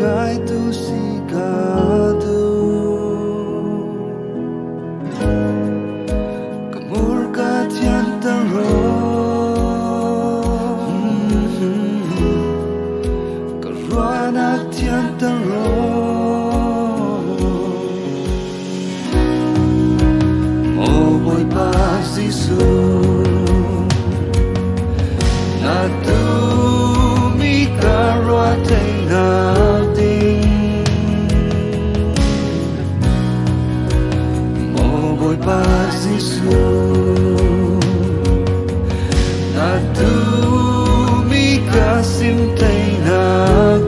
ngai tu si ka tu kamur ka thian tang ro ka ruana thian tang ro mo boy pa si su na tu mi ka roa thei na ting mo boy pa si su na tu mi ka sim thei na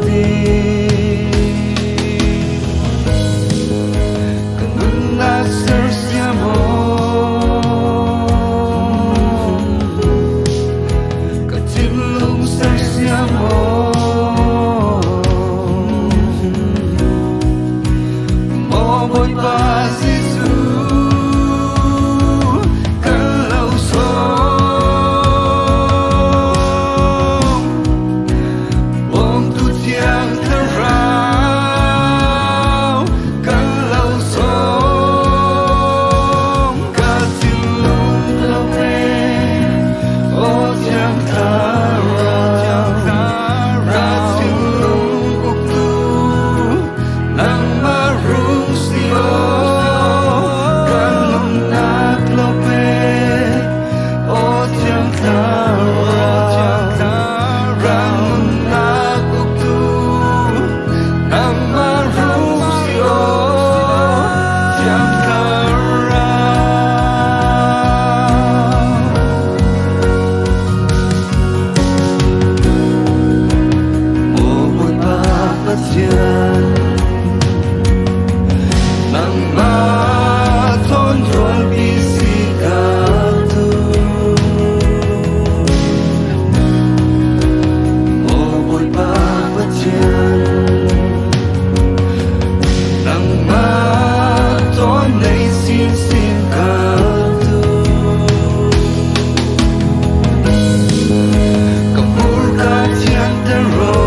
ting kanun na ser siamo Boy pa si su kan lâu sông ôm tu thiang thơ rau kan lâu sông cả tin lung lâu mê ô thiang thơ rau ra tin lung uk tu nang marung sio kan lung nak lope o thiang tha rang lung nak uk tu nang marung sio thiang tha mo boy pa pathian nang ma thon rol bi si ka tu mo boy pa pathian nang ma thon nei sin sin ka tu kamur ka thian ta ro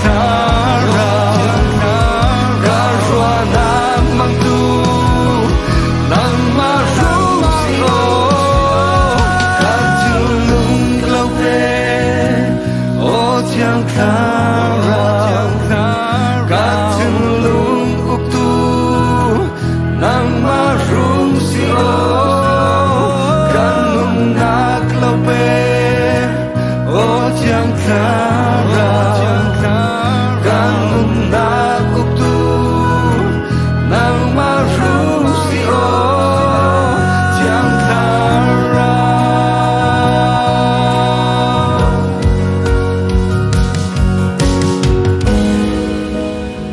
thara ga rua na mang tu nang ma rung silo ka tu lung glau pe o chang thara ka tu lung uk tu nang ma rung silo ka lung nak glau pe o chang thara ka lung nak uk tu nang ma rung silo chang thara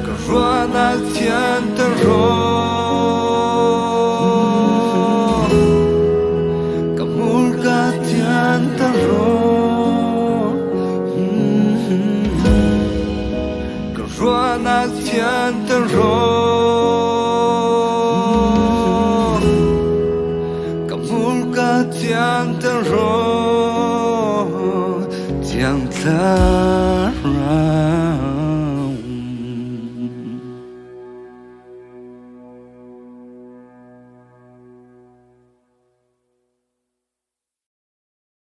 ka rua na thian ta ro ka mul ka thian ta ro ka rua na thian ta ro ka mul ka thian ta ro chang thara